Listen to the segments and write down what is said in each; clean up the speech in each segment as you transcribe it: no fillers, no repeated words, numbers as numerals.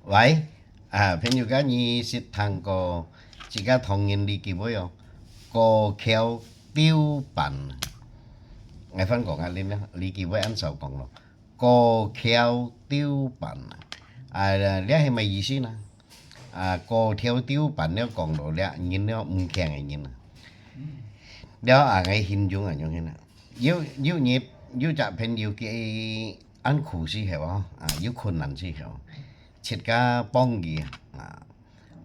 喂，朋友家你是通過自家童年理記唔有？過橋丟板，我分講下你呢，理記會按手講咯。過橋丟板，你係咪意思呢？過橋丟板了講到了，人了唔強嘅人啊，了我形容啊，用先啦。有你有隻朋友嘅按苦時候有困難時候。切家幫佢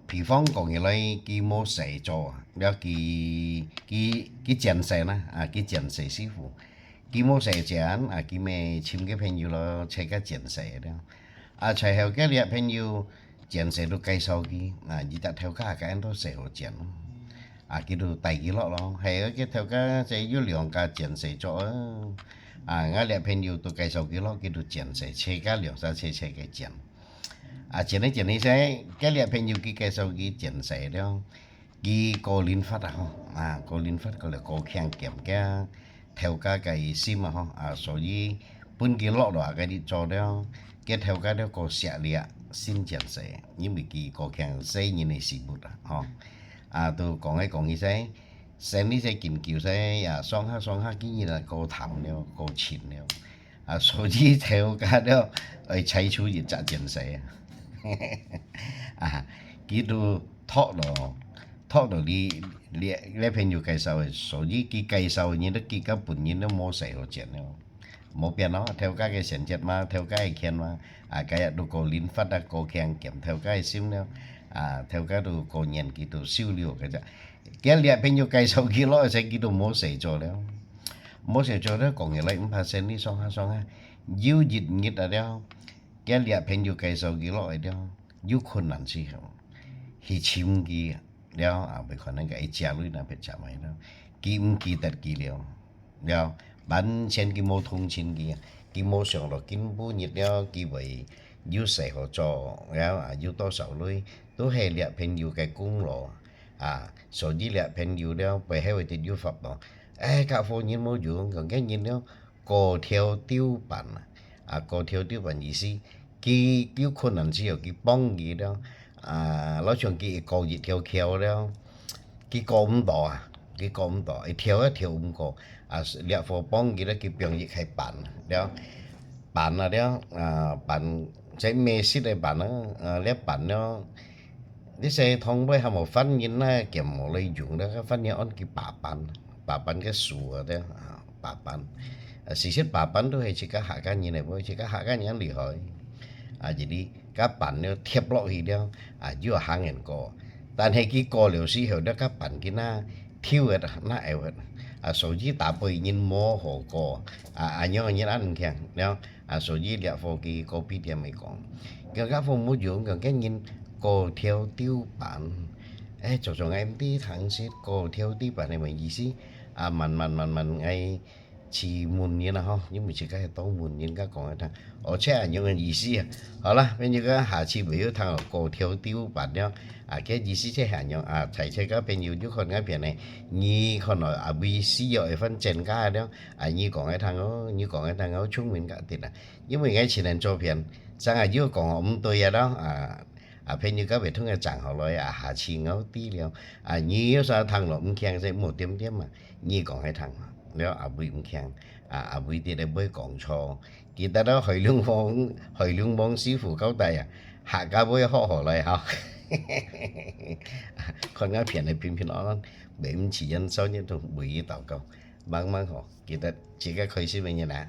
譬方講起來，佢冇寫咗，了佢建設啦，佢建設師傅，佢冇寫正，佢咪請個朋友咯，切個建設了，隨後個啲朋友建設都介紹佢，而家頭家個人都寫好正，佢都帶佢落咯，係個頭家就有兩家建設咗我啲朋友都介紹佢咯，佢都建設，切個兩三切個正。前呢些，cái liệt朋友cái sau cái chuyện xảy đó, cái cô linh phát cô linh phát gọi là cô khen kiểm cái theo cái sim mà所以本cái lọ đó cái đi cho đó, cái theo cái đó cô sẽ liệt xin chuyện xảy, nhưng mà cái cô khen xây như này xịt bút tôi còn cái say, xem đi say kiểm cứu say xong ha cái như là cô thầm nè, cô chín nè, 所以theo cái đó, ở chạy出去trả chuyện xảy佢都托到你朋友介紹嘅，所以佢介紹你都佢根本人都冇寫好錢咯，冇變咯，theo cái選擇嘛，theo cái khen嘛，cái都個連發啊個khen kiểm theo cái sim咯，theo cái都個人佢都少了嘅啫，cái你朋友介紹佢攞嚟佢都冇寫咗了，冇寫咗咧講嘢嚟5%呢雙下，要熱了。cái liệt朋友介紹佢落嚟了，有困難時候，去請佢了被可能個家裏那邊吃埋了，佢唔記得佢了，完全佢冇同情佢，佢冇想到根本日了佢為有時候做了有多少類，都係liệt朋友嘅功勞所以liệt朋友了背後嘅有法咯，các phụ nhân冇用，còn cái nhìn了過條丟板個條丟板意思，佢有困難時候佢幫佢了，攞上佢過熱條橋了，佢過唔到跳一跳唔過，列貨幫佢咧佢變熱係板了，板了板即咩事嚟板咧板了，你寫通杯係冇分現啦，兼冇嚟用咧，分現按佢把板嘅樹咧把板。事實把板都係自家客家人嚟喎，自家客家人厲害jadi các bạn nó thiệp lộ thì đeo vừa hàng ngàn cổ,但係佢過了時候咧，các bạn cái na thiếu hết na eo hết, số gì ta bởi nhìn mô hồ cổ, nhớ nhìn ăn khen, đeo, số gì địa phố cái copy địa mấy con, các phố mua dụng cái nhìn cổ theo tiêu bản, cho em tí thằng xí cổ theo tiêu bản này mình gì xí, mình ngay chỉ muốn như nào nhưng mà chỉ cái tao muốn như các con thằng ở trẻ những cái gì xí好了bây giờ cái下次俾咗thằng cổ theo tiêu bản nhau cái gì xí sẽ hạn nhau chạy chạy cái bên nhiều chút con cái biển này như con nói bị xí rồi phân trên cái đó như còn cái thằng nó chúng mình cả tiền nhưng mà ngay chỉ nên cho biển chẳng là dưới còn ông tôi đó bên như các bạn thông cái chẳng họ nói hạ次ngấu tí liệu như sao thằng nó cũng khen sẽ một điểm mà như còn cái thằngแล้วบุยมแข็งบุยที่ได้เบยกองชอกีตาร์หอยลุงมองสีฝูเข้าใจหากาเบยห่อเลยฮะคนงานเพียนในพิมพ์น้องเบมchỉ dân sau những buổi tàu cầu mang mang họกีตาร์chỉ cái khơi xí bên như nào